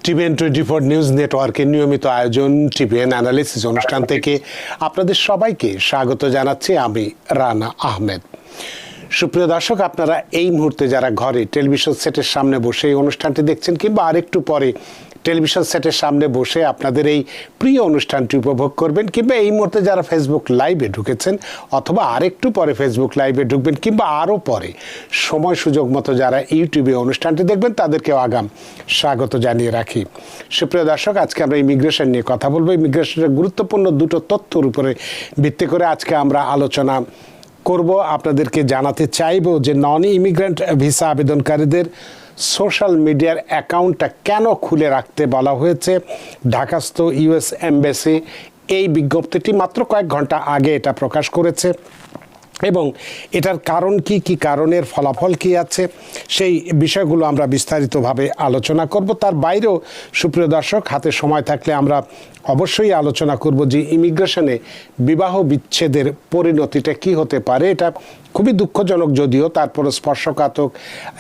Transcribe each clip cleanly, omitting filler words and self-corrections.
TVN 24 news নেটওয়ার্কের নিয়মিত আয়োজন টিভিএন অ্যানালিসিস অনুষ্ঠান থেকে আপনাদের সবাইকে স্বাগত জানাচ্ছি আমি রানা আহমেদ। সুপ্রিয় দর্শক, আপনারা এই মুহূর্তে যারা ঘরে টেলিভিশন সেটের সামনে বসে এই অনুষ্ঠানটি দেখছেন কিংবা আরেকটু পরে টেলিভিশন সেটের সামনে বসে আপনাদের এই প্রিয় অনুষ্ঠানটি উপভোগ করবেন, কিংবা এই মুহূর্তে যারা ফেসবুক লাইভে ঢুকেছেন অথবা আরেকটু পরে ফেসবুক লাইভে ঢুকবেন, কিংবা আরও পরে সময় সুযোগ মতো যারা ইউটিউবে অনুষ্ঠানটি দেখবেন তাদেরকেও আগাম স্বাগত জানিয়ে রাখি। সুপ্রিয় দর্শক, আজকে আমরা ইমিগ্রেশন নিয়ে কথা বলবো। ইমিগ্রেশনের গুরুত্বপূর্ণ দুটো তথ্যের উপরে ভিত্তি করে আজকে আমরা আলোচনা করব। আপনাদেরকে জানাতে চাইবো যে নন ইমিগ্রেন্ট ভিসা আবেদনকারীদের সোশ্যাল মিডিয়ার অ্যাকাউন্টটা কেন খুলে রাখতে বলা হয়েছে ঢাকাস্থ ইউএস এমবাসি। এই বিজ্ঞপ্তিটি মাত্র কয়েক ঘন্টা আগে এটা প্রকাশ করেছে এবং এটার কারণ কি কারণের ফলাফল কি আছে সেই বিষয়গুলো আমরা বিস্তারিতভাবে আলোচনা করব। তার বাইরেও সুপ্রিয় দর্শক, হাতে সময় থাকলে আমরা অবশ্যই আলোচনা করব যে ইমিগ্রেশনে বিবাহ বিচ্ছেদের পরিণতিটা কি হতে পারে। এটা খুবই দুঃখজনক, যদিও তারপরে স্পর্শকাতর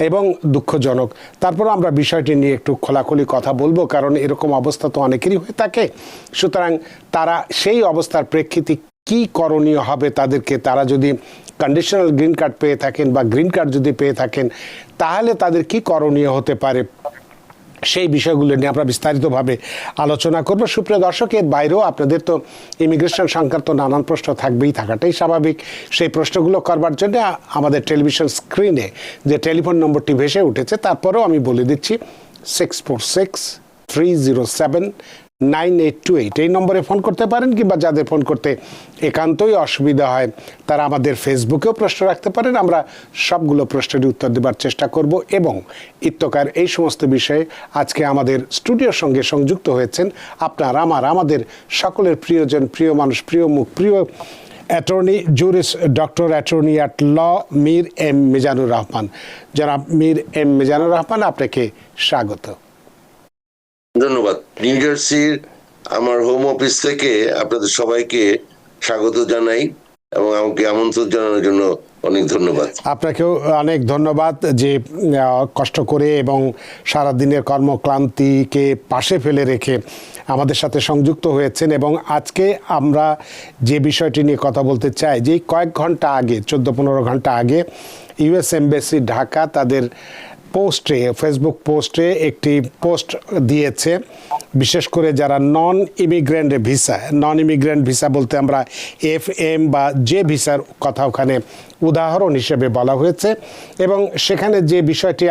এবং দুঃখজনক। তারপর আমরা বিষয়টি নিয়ে একটু খোলাখুলি কথা বলবো, কারণ এরকম অবস্থা তো অনেকেরই হয়ে থাকে। সুতরাং তারা সেই অবস্থার প্রেক্ষিতে কি করণীয় হবে তাদেরকে, তারা যদি কন্ডিশনাল গ্রিন কার্ড পেয়ে থাকেন বা গ্রিন কার্ড যদি পেয়ে থাকেন তাহলে তাদের কি করণীয় হতে পারে, সেই বিষয়গুলো নিয়ে আমরা বিস্তারিতভাবে আলোচনা করব। সুপ্রিয় দর্শক, এর বাইরেও আপনাদের তো ইমিগ্রেশন সংক্রান্ত নানান প্রশ্ন থাকাটাই স্বাভাবিক। সেই প্রশ্নগুলো করবার জন্য আমাদের টেলিভিশন স্ক্রিনে যে টেলিফোন নম্বরটি ভেসে উঠেছে, তারপরেও আমি বলে দিচ্ছি 646-307-9828 এই নম্বরে ফোন করতে পারেন, কিংবা যাদের ফোন করতে একান্তই অসুবিধা হয় তারা আমাদের ফেসবুকেও প্রশ্ন রাখতে পারেন। আমরা সবগুলো প্রশ্নের উত্তর দেবার চেষ্টা করব। এবং ইত্যকার এই সমস্ত বিষয়ে আজকে আমাদের স্টুডিওর সঙ্গে সংযুক্ত হয়েছেন আমাদের সকলের প্রিয়জন, প্রিয় মানুষ, প্রিয় মুখ, প্রিয় attorney juris, doctor attorney at law Mir M Mizanur Rahman. জনাব মীর এম মিজানুর রহমান, আপনাকে স্বাগত। ধন্যবাদ। নিউ জার্সির আমার হোম অফিস থেকে আপনাদের সবাইকে স্বাগত জানাই এবং আমাকে আমন্ত্রণ জানানোর জন্য অনেক ধন্যবাদ। আপনাকেও অনেক ধন্যবাদ যে কষ্ট করে এবং সারাদিনের কর্মক্লান্তিকে পাশে ফেলে রেখে আমাদের সাথে সংযুক্ত হয়েছেন। এবং আজকে আমরা যে বিষয়টি নিয়ে কথা বলতে চাই, যে কয়েক ঘন্টা আগে 14-15 ঘন্টা আগে ইউএস এমবাসি ঢাকা তাদের পোস্টে, ফেসবুক পোস্টে একটি পোস্ট দিয়েছে। বিশেষ করে যারা নন ইমিগ্রেন্ট ভিসা বলতে আমরা FM বা যে ভিসার কথা ওখানে উদাহরণ হিসেবে বলা হয়েছে। এবং সেখানে যে বিষয়টি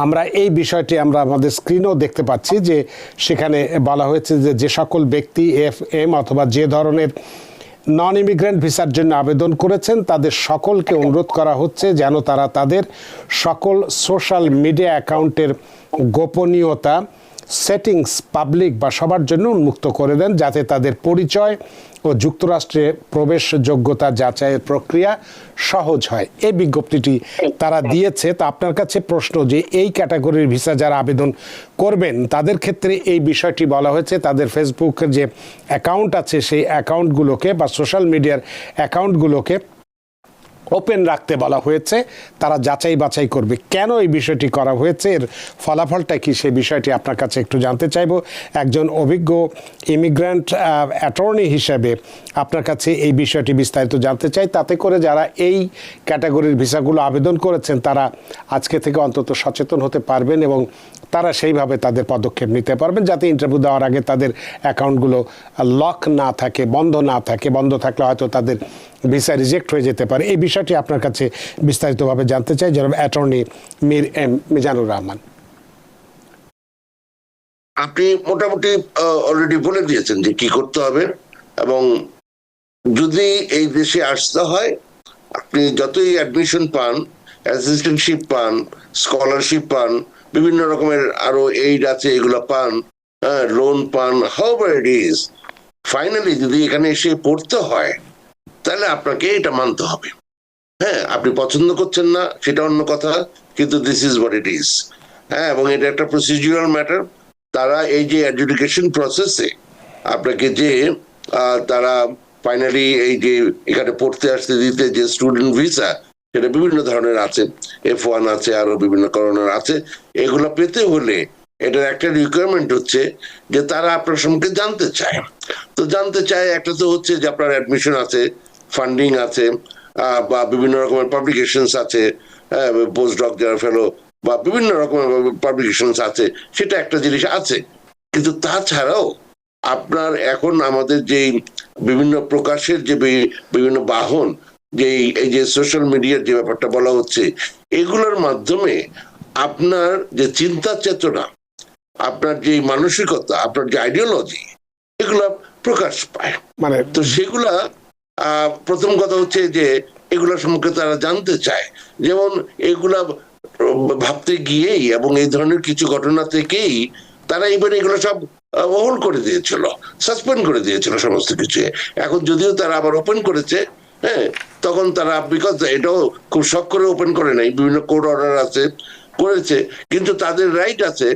আমরা এই বিষয়টি আমরা আমাদের স্ক্রিনেও দেখতে পাচ্ছি, যে সেখানে বলা হয়েছে যে সকল ব্যক্তি FM অথবা যে ধরনের নন ইমিগ্রেন্ট ভিসার জন্য আবেদন করেছেন তাদের সকলকে অনুরোধ করা হচ্ছে যেন তারা তাদের সকল সোশ্যাল মিডিয়া অ্যাকাউন্টের গোপনীয়তা সেটিংস পাবলিক বা সবার জন্য উন্মুক্ত করে দেন, যাতে তাদের পরিচয় ও যুক্তরাষ্ট্রে প্রবেশ যোগ্যতা যাচাইয়ের প্রক্রিয়া সহজ হয়। এই বিজ্ঞপ্তিটি তারা দিয়েছে। তা আপনার কাছে প্রশ্ন, যে এই ক্যাটাগরির ভিসা যারা আবেদন করবেন তাদের ক্ষেত্রে এই বিষয়টি বলা হয়েছে তাদের ফেসবুকের যে অ্যাকাউন্ট আছে সেই অ্যাকাউন্টগুলোকে বা সোশ্যাল মিডিয়ার অ্যাকাউন্টগুলোকে ওপেন রাখতে বলা হয়েছে, তারা যাচাই বাছাই করবে। কেন এই বিষয়টি করা হয়েছে, এর ফলাফলটা কি, সেই বিষয়টি আপনার কাছে একটু জানতে চাইব। একজন অভিজ্ঞ ইমিগ্রেন্ট অ্যাটর্নি হিসেবে আপনার কাছে এই বিষয়টি বিস্তারিত জানতে চাই, তাতে করে যারা এই ক্যাটাগরির ভিসাগুলো আবেদন করেছেন তারা আজকে থেকে অন্তত সচেতন হতে পারবেন এবং তারা সেইভাবে তাদের পদক্ষেপ নিতে পারবেন, যাতে ইন্টারভিউ দেওয়ার আগে তাদের অ্যাকাউন্টগুলো লক না থাকে, বন্ধ না থাকে। বন্ধ থাকলে হয়তো তাদের ভিসা রিজেক্ট হয়ে যেতে পারে। এই বিষয়টি আপনার কাছে বিস্তারিতভাবে জানতে চাই, জনাব অ্যাটর্নি মীর এম মিজানুর রহমান। আপনি মোটামুটি অলরেডি বলে দিয়েছেন যে কি করতে হবে। এবং যদি এই দেশে আসতে হয়, আপনি যতই অ্যাডমিশন পান, অ্যাসিস্ট্যান্টশিপ পান, স্কলারশিপ পান, বিভিন্ন রকমের আরো এইড আছে, এগুলো পান, লোন পান, however it is, ফাইনালি যদি এখানে এসে পড়তে হয় তাহলে আপনাকে এটা মানতে হবে। হ্যাঁ, আপনি পছন্দ করছেন না সেটা অন্য কথা, কিন্তু this is what it is. হ্যাঁ, এবং এটা একটা প্রসিডিউরাল ম্যাটার। তারা এই যে অ্যাডজুডিকেশন প্রসেসে আপনাকে যে তারা ফাইনালি এই যে এখানে পড়তে আসতে দিতে যে স্টুডেন্ট ভিসা, সেটা বিভিন্ন ধরনের আছে, F1 আছে, আরো বিভিন্ন ধরনের আছে। এগুলো পেতে হলে এটার একটা রিকোয়ারমেন্ট হচ্ছে যে তারা আপনার সম্পর্কে জানতে চায়। তো জানতে চায়, একটা তো হচ্ছে যে আপনার অ্যাডমিশন আছে, ফান্ডিং আছে, বা বিভিন্ন রকমের পাবলিকেশনস আছে, পোস্ট ডক যারা ফেলো বা বিভিন্ন রকমের পাবলিকেশনস আছে, সেটা একটা জিনিস আছে। কিন্তু তাছাড়াও আপনার এখন আমাদের যে বিভিন্ন প্রকাশের যে বিভিন্ন বাহন, যে এই যে সোশ্যাল মিডিয়ার যে ব্যাপারটা বলা হচ্ছে, এগুলোর মাধ্যমে আপনার যে চিন্তা চেতনা, আপনার যে মানসিকতা, আপনার যে আইডিওলজি, এগুলা প্রকাশ পায়। মানে তো সেগুলা প্রথম কথা হচ্ছে যে এগুলা সম্পর্কে তারা জানতে চায়। যেমন এগুলা ভাবতে গিয়েই এবং এই ধরনের কিছু ঘটনা থেকেই তারা এবার এগুলো সব হোল্ড করে দিয়েছিল, সাসপেন্ড করে দিয়েছিল সমস্ত কিছু। এখন যদিও তারা আবার ওপেন করেছে, হ্যাঁ, তখন তারা, বিকজ এটাও খুব শখ করে ওপেন করে নাই, বিভিন্ন কোর্ট অর্ডার আছে, করেছে, কিন্তু তাদের রাইট আছে।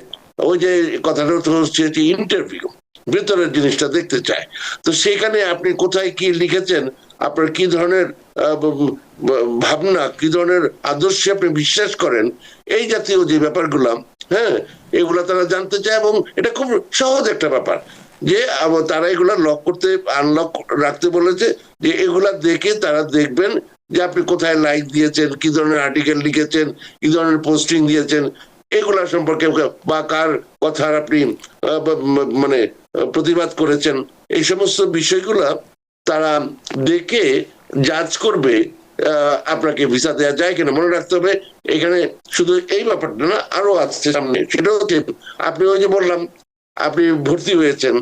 ওই যে কথাটা হচ্ছে যে ইন্টারভিউ, ভেতরের জিনিসটা দেখতে চায়। তো সেখানে আপনি কোথায় কি লিখেছেন, আপনার কি ধরনের ভাবনা, কি ধরনের আদর্শে আপনি বিশ্বাস করেন, এই জাতীয় যে ব্যাপারগুলো, হ্যাঁ, এগুলা তারা জানতে চায়। এবং এটা খুব সহজ একটা ব্যাপার যে তারা এগুলা লক করতে, আনলক রাখতে বলেছে, যে এগুলা দেখে তারা দেখবেন যে আপনি কোথায় লাইক দিয়েছেন, কি ধরনের আর্টিকেল লিখেছেন, কি ধরনের পোস্টিং দিয়েছেন, এগুলা সম্পর্কে, বা কার কথার আপনি মানে প্রতিবাদ করেছেন, এই সমস্ত বিষয়গুলা তারা দেখে জাজ করবে আপনাকে ভিসা দেওয়া যায় কিনা। মনে রাখতে হবে এখানে শুধু এই ব্যাপারটা না, আরো আছে সামনে। সেটা হচ্ছে আপনি ওই যে বললাম, আপনি ভর্তি হয়েছেন,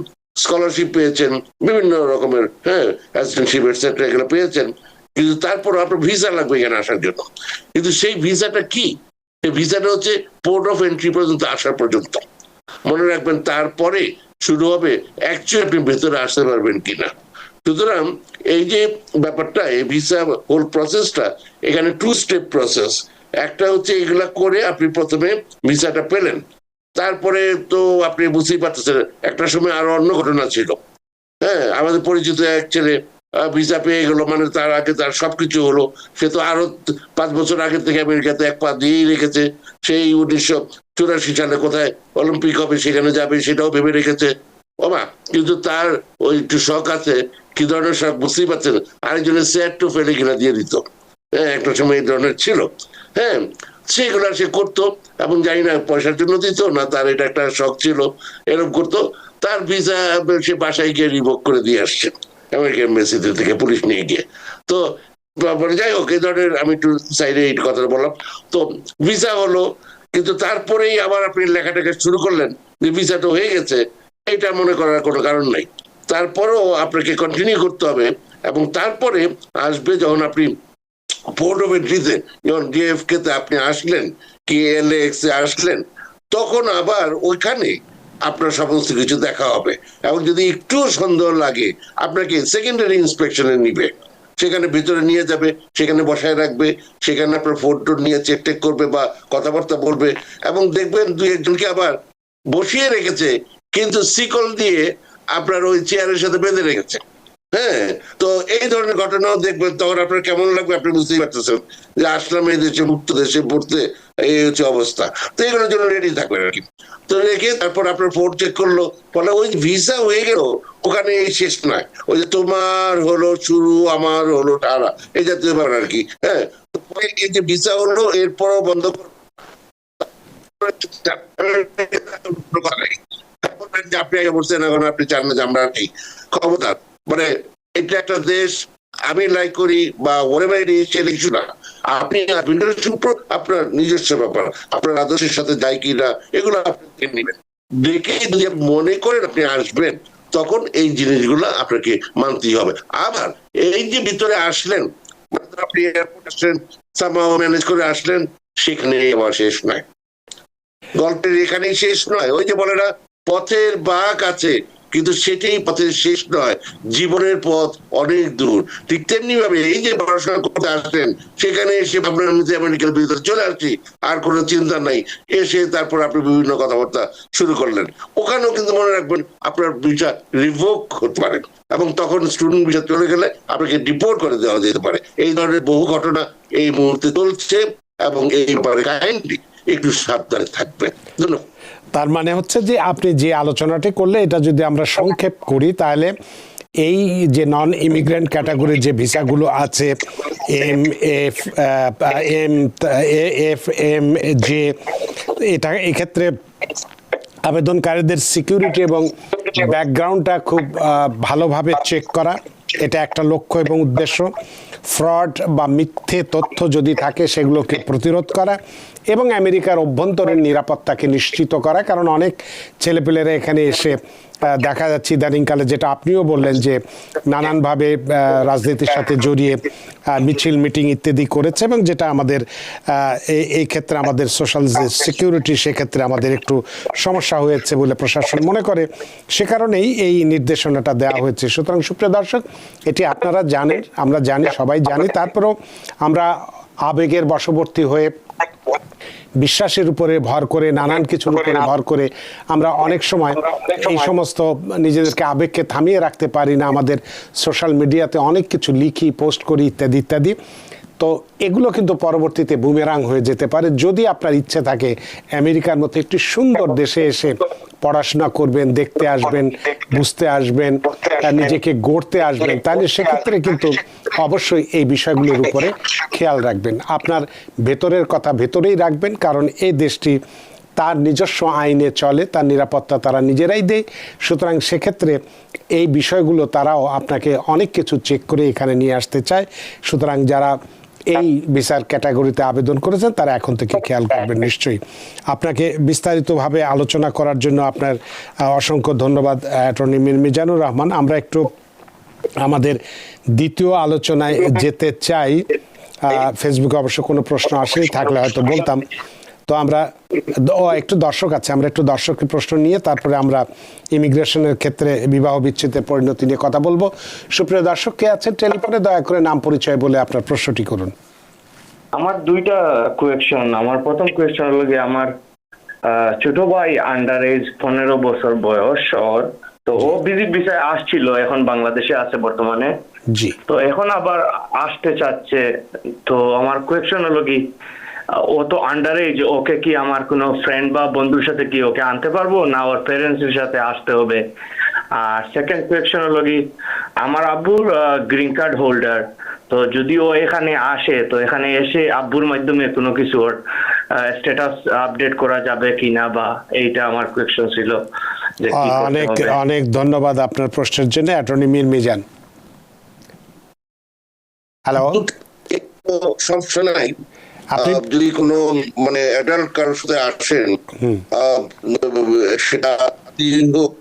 স্কলারশিপ পেয়েছেন, বিভিন্ন রকমের, হ্যাঁ, অ্যাসিস্ট্যান্টশিপ এটসেট্রা, এগুলো পেয়েছেন, কিন্তু তারপর আপনার ভিসা লাগবে এখানে আসার জন্য। কিন্তু সেই ভিসাটা কি? এই ভিসাটা হচ্ছে পোর্ট অফ এন্ট্রি পর্যন্ত আসা পর্যন্ত। মনে রাখবেন, তারপরে শুরু হবে অ্যাকচুয়ালি আপনি ভেতরে আসতে পারবেন কিনা। সুতরাং এই যে ব্যাপারটা, এই ভিসা হোল প্রসেসটা এখানে টু স্টেপ প্রসেস। একটা হচ্ছে এগুলা করে আপনি প্রথমে ভিসাটা পেলেন, তারপরে তো আপনি বুঝতেই পারতেছেন একটা সময় আরো অন্য ঘটনা ছিল। হ্যাঁ, আমাদের পরিচিত এক ছেলে ভিসা পেয়ে গেল, মানে তার আগে তার সবকিছু হলো। সে তো আরো 5 বছর আগে থেকে আমেরিকাতে এক পা দিয়েই রেখেছে। সেই 1984 সালে কোথায় অলিম্পিক হবে সেখানে যাবে, সেটাও ভেবে রেখেছে। ওমা, কিন্তু তার ওই একটু শখ আছে, কি ধরনের শখ বুঝতেই পারছেন, আরেকজনের সেট টু ফেলে কিনা দিয়ে দিত। হ্যাঁ, একটা সময় এই ধরনের ছিল। হ্যাঁ, সেগুলা সে করতো, এবং জানি না পয়সার জন্য দিত না, তার এটা একটা শখ ছিল, এরকম করতো। তার ভিসা সে বাসায় গিয়ে রিভোক করে দিয়ে আসছে আমেরিকান এম্বাসিতে থেকে পুলিশ নিয়ে গিয়ে। তো যাই হোক, এই ধরনের, আমি একটু সাইডে এই কথাটা বললাম। তো ভিসা হলো, কিন্তু তারপরেই আবার আপনি লেখাটাকে শুরু করলেন যে ভিসাটা হয়ে গেছে, এটা মনে করার কোনো কারণ নাই। তারপরেও আপনাকে কন্টিনিউ করতে হবে। এবং তারপরে আসবে যখন আপনি পোর্ট অফ এন্ট্রিতে, যখন ডিএফকে তে আপনি আসলেন, কি এলএক্স এ আসলেন, তখন আবার ওইখানে আপনার সমস্ত কিছু দেখা হবে। এবং যদি একটু সন্দেহ লাগে, আপনাকে সেকেন্ডারি ইন্সপেকশনে নিবে, সেখানে ভিতরে নিয়ে যাবে, সেখানে বসায় রাখবে, সেখানে আপনার ফোন টোন নিয়ে চেক টেক করবে বা কথাবার্তা বলবে। এবং দেখবেন দুই একজনকে আবার বসিয়ে রেখেছে, কিন্তু শিকল দিয়ে আপনার ওই চেয়ারের সাথে বেঁধে রেখেছে। হ্যাঁ, তো এই ধরনের ঘটনাও দেখবেন, তখন আপনার কেমন লাগবে আপনি বুঝতেই পারতেছেন যে আসলাম এই দেশে, মুক্ত দেশে পড়তে, এই হচ্ছে অবস্থা। তো এগুলোর জন্য রেডি থাকবেন আর কি। তো রেখে তারপর আপনার ফোন চেক করলো, ফলে ওই ভিসা হয়ে গেল, ওখানে এই শেষ নয়, ওই যে তোমার হলো শুরু, আমার হলো তারা, এই জাতীয় ব্যাপার আর কি। হ্যাঁ, এই যে ভিসা হলো, এরপরও বন্ধ আপনি আগে বলছেন, এখন আপনি চান না যে আমরা এই ক্ষমতা, মানে এটা একটা দেশ, আমি লাইক করি বা ওরে বাইরে সেটা কিছু না। আপনি আপনার নিজস্ব ব্যাপার, আপনার আদর্শের সাথে যায় কিনা, এগুলো আপনি নেবেন, দেখে যদি মনে করেন আপনি আসবেন, তখন এই জিনিসগুলো আপনাকে মানতেই হবে। আবার এই যে ভিতরে আসলেন, আপনি এয়ারপোর্ট আসলেন, সামহাও ম্যানেজ করে আসলেন, সেখানে আবার শেষ নয়, গল্পের এখানেই শেষ নয়। ওই যে বলে না, পথের বাঁক আছে, কিন্তু সেটাই পথের শেষ নয়, জীবনের পথ অনেক দূর। ঠিক তেমনি ভাবে এই যে পড়াশোনা করতে আসলেন, সেখানে এসে আপনার মধ্যে আমেরিকার ভিতরে চলে আসছি, আর কোনো চিন্তা নাই, এসে তারপর আপনি বিভিন্ন কথাবার্তা শুরু করলেন, ওখানেও কিন্তু মনে রাখবেন আপনার ভিসা রিভোক হতে পারে, এবং তখন স্টুডেন্ট ভিসা চলে গেলে আপনাকে ডিপোর্ট করে দেওয়া যেতে পারে। এই ধরনের বহু ঘটনা এই মুহূর্তে চলছে, এবং এই ব্যাপারে কাইন্ডলি একটু সাবধানে থাকবেন। ধন্যবাদ। তার মানে হচ্ছে যে আপনি যে আলোচনাটি করলে এটা যদি আমরা সংক্ষেপ করি তাহলে এই যে নন ইমিগ্রেন্ট ক্যাটাগরি যে ভিসাগুলো আছে M F M F M যে এটা এক্ষেত্রে আবেদনকারীদের সিকিউরিটি এবং ব্যাকগ্রাউন্ডটা খুব ভালোভাবে চেক করা, এটা একটা লক্ষ্য এবং উদ্দেশ্য। ফ্রড বা মিথ্যে তথ্য যদি থাকে সেগুলোকে প্রতিরোধ করা এবং আমেরিকার অভ্যন্তরীণ নিরাপত্তাকে নিশ্চিত করা। কারণ অনেক ছেলেপেলেরা এখানে এসে দেখা যাচ্ছে ইদানিংকালে, যেটা আপনিও বললেন, যে নানানভাবে রাজনীতির সাথে জড়িয়ে মিছিল মিটিং ইত্যাদি করেছে, এবং যেটা আমাদের এই ক্ষেত্রে আমাদের সোশ্যাল সিকিউরিটি সেক্ষেত্রে আমাদের একটু সমস্যা হয়েছে বলে প্রশাসন মনে করে। সে কারণেই এই নির্দেশনাটা দেওয়া হয়েছে। সুতরাং সুপ্রিয় দর্শক, এটি আপনারা জানেন, আমরা জানি, সবাই জানি, তারপরেও আমরা আবেগের বশবর্তী হয়ে বিশ্বাসের উপরে ভর করে নানান কিছুর উপরে ভর করে আমরা অনেক সময় এই সমস্ত নিজেদেরকে আবেগকে থামিয়ে রাখতে পারি না। আমাদের সোশ্যাল মিডিয়াতে অনেক কিছু লিখি, পোস্ট করি ইত্যাদি ইত্যাদি। তো এগুলো কিন্তু পরবর্তীতে বুমেরাং হয়ে যেতে পারে। যদি আপনার ইচ্ছে থাকে আমেরিকার মতো একটি সুন্দর দেশে এসে পড়াশোনা করবেন, দেখতে আসবেন, বুঝতে আসবেন, নিজেকে গড়তে আসবেন, তাহলে সেক্ষেত্রে কিন্তু অবশ্যই এই বিষয়গুলোর উপরে খেয়াল রাখবেন। আপনার ভেতরের কথা ভেতরেই রাখবেন, কারণ এই দেশটি তার নিজস্ব আইনে চলে, তার নিরাপত্তা তারা নিজেরাই দেয়। সুতরাং সেক্ষেত্রে এই বিষয়গুলো তারাও আপনাকে অনেক কিছু চেক করে এখানে নিয়ে আসতে চায়। সুতরাং যারা এই ভিসার ক্যাটাগরিতে আবেদন করেছেন তারা এখন থেকে খেয়াল করবেন নিশ্চয়ই। আপনাকে বিস্তারিতভাবে আলোচনা করার জন্য আপনার অসংখ্য ধন্যবাদ অ্যাটর্নি মিজানুর রহমান। আমরা একটু আমাদের দ্বিতীয় আলোচনায় যেতে চাই। ফেসবুকে অবশ্য কোনো প্রশ্ন আসেনি, থাকলে হয়তো বলতাম। তো আমরা একটু দর্শক আছে, আমরা একটু দর্শকের প্রশ্ন নিয়ে তারপরে আমরা ইমিগ্রেশনের ক্ষেত্রে বিবাহ বিচ্ছেদের পরিণতি নিয়ে কথা বলবো। সুপ্রিয় দর্শক, কে আছেন টেলিফোনে? দয়া করে নাম পরিচয় বলে আপনার প্রশ্নটি করুন। আমার দুইটা কোয়েশ্চন। আমার প্রথম কোয়েশ্চন হলো যে আমার ছোট ভাই আন্ডার এজ 15 বছর বয়স ওর, তো ও ভিজিট ভিসায় আসছিল, এখন বাংলাদেশে আছে বর্তমানে। জি। তো এখন আবার আসতে চাচ্ছে। তো আমার কোয়েশ্চন হলো কি, ও তো আন্ডার এজ, ওকে কি আমার কোনো ফ্রেন্ড বা বন্ধুর সাথে কি ওকে আনতে পারবো, না ওর প্যারেন্টস এর সাথে আসতে হবে? আর সেকেন্ড কোয়েশ্চন হলো কি, আমার আব্বুর গ্রিন কার্ড হোল্ডার, তো যদি ও এখানে আসে, তো এখানে এসে আব্বুর মাধ্যমে কোনো কিছু ওর স্ট্যাটাস আপডেট করা যাবে কিনা, বা এইটা আমার কোয়েশ্চন ছিল। অনেক অনেক ধন্যবাদ আপনার প্রশ্নের জন্য অ্যাটর্নি মীর মিজান। হ্যালো, সমস্যা নাই। যদি কোনো মানে অ্যাডাল্ট কারোর সাথে আসেন, সেটা হোক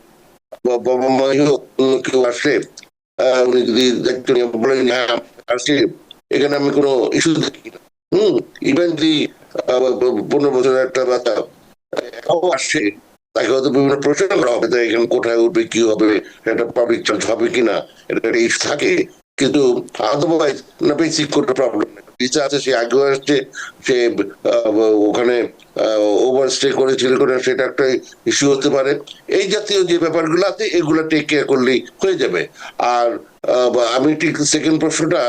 বা বাবা মাই হোক, কেউ আসলে উনি যদি দেখতে বলেন হ্যাঁ আসি, এখানে আমি কোনো ইস্যু দেখি না। ইভেন যদি 15 বছরের একটা বাচ্চা আসছে, তাকে হয়তো বিভিন্ন প্রশ্ন করা হবে, তাই এখানে কোথায় উঠবে, কি হবে, একটা পাবলিক চার্জ হবে কিনা, এটা একটা ইস্যু থাকে। কিন্তু আদারওয়াইজ না, বেসিক কোনো প্রবলেম নেই। ভিসা আছে, সে আগেও আসছে, সে ওখানে ওভারস্টে করেছিল কিনা সেটা একটা ইস্যু হতে পারে। এই জাতীয় যে ব্যাপারগুলো আছে এগুলো টেক কেয়ার করলেই হয়ে যাবে। আর আমি ঠিক সেকেন্ড প্রশ্নটা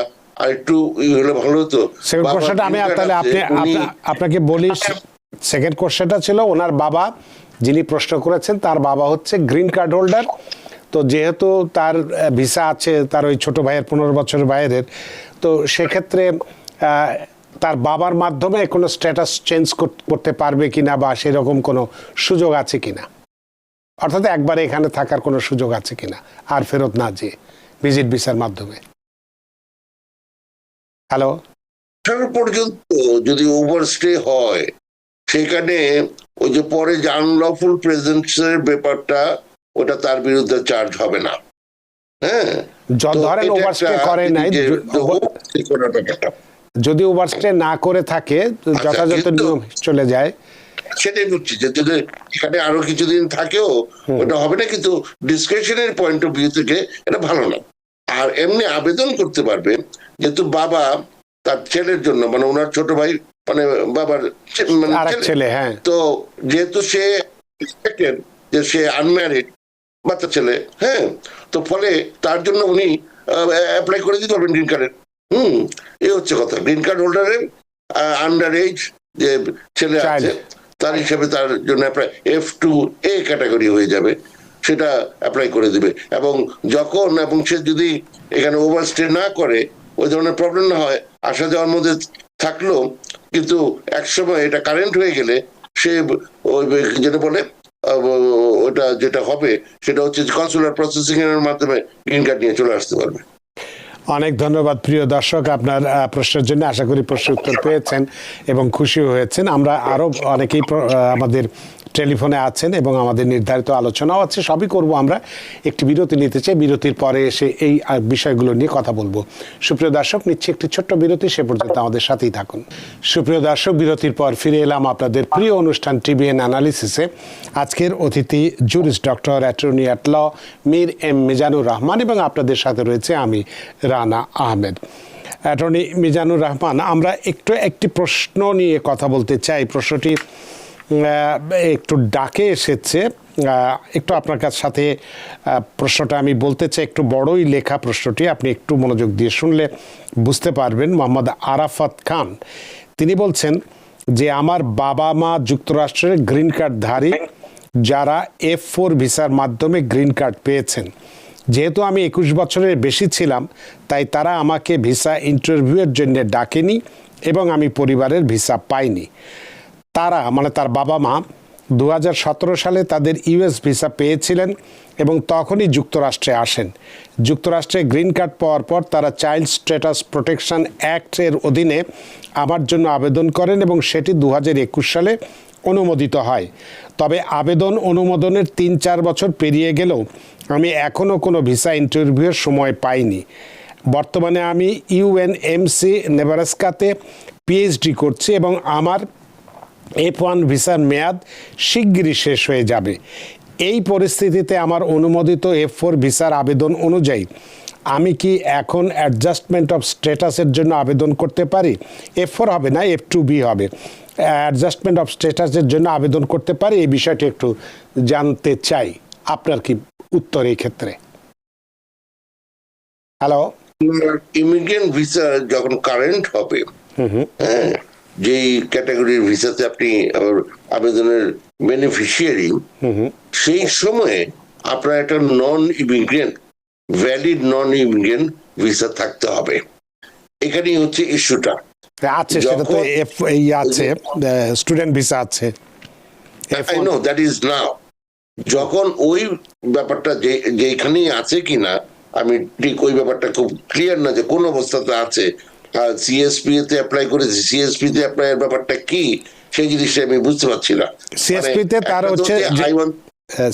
আর একটু হলে ভালো হতো। সেকেন্ড কোশ্চেনটা আমি তাহলে আপনাকে বলি। সেকেন্ড কোশ্চেনটা ছিল ওনার বাবা, যিনি প্রশ্ন করেছেন তার বাবা হচ্ছে গ্রিন কার্ড হোল্ডার। তো যেহেতু তার ভিসা আছে তার ওই ছোট ভাইয়ের 15 বছরের ভাইয়ের, তো সেক্ষেত্রে তার বাবার মাধ্যমে কোনো স্ট্যাটাস চেঞ্জ করতে পারবে কিনা, বা সেরকম কোনো সুযোগ আছে কিনা, অর্থাৎ একবারে এখানে থাকার কোনো সুযোগ আছে কিনা আর ফেরত না যেয়ে ভিজিট ভিসার মাধ্যমে। হ্যালো, পর্যন্ত যদি ওভারস্টে হয়, সেখানে ওই যে পরে যে আনলফুল প্রেজেন্সের ব্যাপারটা, ওটা তার বিরুদ্ধে চার্জ হবে না। হ্যাঁ, ধরেন ওভারস্টে করে নাই, যদি ওভারস্টে না করে থাকে, যথাযথ নিয়ম চলে যায়, সেটাই বুঝছি যে যদি এখানে আরো কিছুদিন থাকেও ওটা হবে না, কিন্তু ডিসক্রিপশনের পয়েন্ট অফ ভিউ থেকে এটা ভালো না। আর এমনি আবেদন করতে পারবে, যেহেতু বাবা তার ছেলের জন্য, মানে ওনার ছোট ভাই, মানে বাবার ছেলে, হ্যাঁ, তো যেহেতু সে যে সে আনম্যারিড বাচ্চা ছেলে, হ্যাঁ, তো ফলে তার জন্য উনি অ্যাপ্লাই করে দিতে পারবেন গ্রিন কার্ডের। এই হচ্ছে কথা। গ্রিন কার্ড হোল্ডারের আন্ডার এজ যে ছেলে আছে, তার হিসাবে তার জন্য F2A ক্যাটাগরি হয়ে যাবে, সেটা অ্যাপ্লাই করে দিবে। এবং সে যদি এখানে ওভারস্টে না করে, ওই ধরনের প্রবলেম না হয়, আসা যাওয়ার মধ্যে থাকলো, কিন্তু একসময় এটা কারেন্ট হয়ে গেলে সে ওই যেটা বলে ওটা যেটা হবে সেটা হচ্ছে কনসুলার প্রসেসিং এর মাধ্যমে গ্রিন কার্ড নিয়ে চলে আসতে পারবে। অনেক ধন্যবাদ প্রিয় দর্শক, আপনার প্রশ্নের জন্য। আশা করি প্রশ্নের উত্তর পেয়েছেন এবং খুশি হয়েছেন। আমরা আরো অনেকেই আমাদের টেলিফোনে আছেন এবং আমাদের নির্ধারিত আলোচনাও আছে, সবই করব। আমরা একটি বিরতি নিতে চাই, বিরতির পরে এসে এই বিষয়গুলো নিয়ে কথা বলবো। সুপ্রিয় দর্শক, নিচ্ছে একটি ছোট্ট বিরতি, সে পর্যন্ত আমাদের সাথেই থাকুন। সুপ্রিয় দর্শক, বিরতির পর ফিরে এলাম আপনাদের প্রিয় অনুষ্ঠান টিবিএন অ্যানালিসিসে। আজকের অতিথি jurist doctor attorney at law Mir M Mizanur Rahman, এবং আপনাদের সাথে রয়েছে আমি রানা আহমেদ। অ্যাটর্নি মিজানুর রহমান, আমরা একটি প্রশ্ন নিয়ে কথা বলতে চাই। প্রশ্নটি একটু ডাকে এসেছে, একটু আপনার সাথে প্রশ্নটা আমি বলতে চাই। একটু বড়ই লেখা প্রশ্নটি, আপনি একটু মনোযোগ দিয়ে শুনলে বুঝতে পারবেন। মোহাম্মদ আরাফাত খান, তিনি বলছেন যে আমার বাবা মা যুক্তরাষ্ট্রের গ্রিন কার্ডধারী, যারা F4 ভিসার মাধ্যমে গ্রিন কার্ড পেয়েছেন। যেহেতু আমি 21 বছরের বেশি ছিলাম, তাই তারা আমাকে ভিসা ইন্টারভিউয়ের জন্য ডাকেনি এবং আমি পরিবারের ভিসা পাইনি। তারা মানে তার বাবা মা 2017 সালে তাদের US ভিসা পেয়েছিলেন এবং তখনই যুক্তরাষ্ট্রে আসেন। যুক্তরাষ্ট্রে গ্রিন কার্ড পাওয়ার পর তারা চাইল্ড স্ট্যাটাস প্রোটেকশন অ্যাক্টের অধীনে আমার জন্য আবেদন করেন এবং সেটি 2021 সালে অনুমোদিত হয়। তবে আবেদন অনুমোদনের 3-4 বছর পেরিয়ে গেলেও আমি এখনও কোনো ভিসা ইন্টারভিউয়ের সময় পাইনি। বর্তমানে আমি UNMC নেব্রাস্কাতে PhD করছি এবং আমার F1 ভিসার মেয়াদ শিগগিরই শেষ হয়ে যাবে। এই পরিস্থিতিতে আমার অনুমোদিত F4 ভিসার আবেদন অনুযায়ী আমি কি এখন অ্যাডজাস্টমেন্ট অফ স্ট্যাটাসের জন্য আবেদন করতে পারি? F4 হবে না, F2B হবে। অ্যাডজাস্টমেন্ট অফ স্ট্যাটাসের জন্য আবেদন করতে পারি, এই বিষয়টি একটু জানতে চাই। আপনার কি উত্তর এই ক্ষেত্রে? হ্যালো। ইমিগ্রেন্ট ভিসা যখন কারেন্ট হবে, হ্যাঁ, যেই ক্যাটাগরির ভিসাতে আপনি আবেদনের বেনিফিশিয়ারি, সেই সময়ে আপনার একটা ভ্যালিড নন ইমিগ্রেন্ট ভিসা থাকতে হবে। এখানেই হচ্ছে ইস্যুটা আছে, সেটা তো আছে, স্টুডেন্ট ভিসা আছে। I know that is now. যখন ওই ব্যাপারটা যেখানেই আছে কিনা, আমি ঠিক ওই ব্যাপারটা খুব ক্লিয়ার না যে কোন অবস্থাতে আছে। CSP তে অ্যাপ্লাই করেছি, CSP তে অ্যাপ্লাই এর ব্যাপারটা কি সেই জিনিসটা আমি বুঝতে পারছি না। CSP তে তার হচ্ছে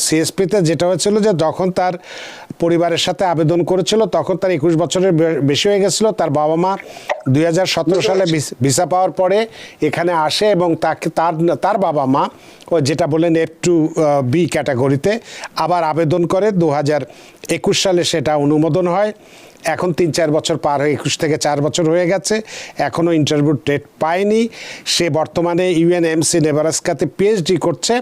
CSP তে যেটা হয়েছিল যে যখন তার পরিবারের সাথে আবেদন করেছিল তখন তার 21 বছরের বেশি হয়ে গেছিল। তার বাবা মা 2017 সালে ভিসা পাওয়ার পরে এখানে আসে এবং তার বাবা মা ও যেটা বলেন F2B ক্যাটাগরিতে আবার আবেদন করে। 2021 সালে সেটা অনুমোদন হয়। এখন 3-4 বছর পার হয়ে 21 থেকে 4 বছর হয়ে গেছে, এখনও ইন্টারভিউ ডেট পায়নি। সে বর্তমানে UNMC নেব্রাস্কাতে PhD করছে।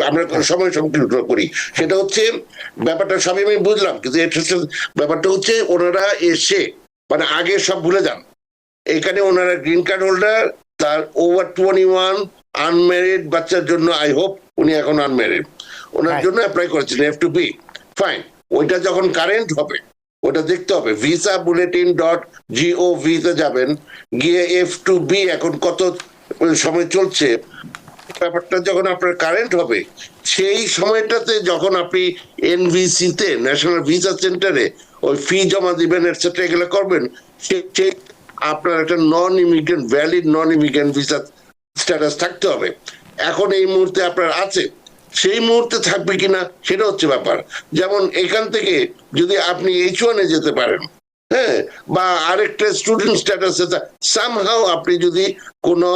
আমরা সময় সংকীর্ণ করি, সেটা হচ্ছে ব্যাপারটা সবই আমি বুঝলাম, কিন্তু ব্যাপারটা হচ্ছে ওনারা এসে মানে আগে সব ভুলে যান। এখানে ওনারা গ্রিন কার্ড হোল্ডার, তার ওভার 21 আনম্যারিড বাচ্চার জন্য, আই হোপ উনি এখন আনম্যারিড, ওনার জন্য অ্যাপ্লাই করেছেন F2B, ফাইন। ওইটা যখন কারেন্ট হবে ওটা দেখতে হবে। visabulletin.gov তে যাবেন, গিয়ে F2B এখন কত সময় চলছে, ব্যাপারটা যখন আপনার কারেন্ট হবে সেই সময়টাতে যখন আপনি NVC তে, ন্যাশনাল ভিসা সেন্টারে ওই ফি জমা দিবেন এটসেট্রা, এগুলো করবেন, সেই আপনার একটা ভ্যালিড নন ইমিগ্রেন্ট ভিসা স্ট্যাটাস থাকতে হবে। এখন এই মুহূর্তে আপনার আছে, সেই মুহূর্তে থাকবে কিনা সেটা হচ্ছে ব্যাপার। যেমন এখান থেকে যদি আপনি H1 এ যেতে পারেন, হ্যাঁ, বা আরেকটা স্টুডেন্ট স্ট্যাটাসে সামহাও আপনি যদি কোনো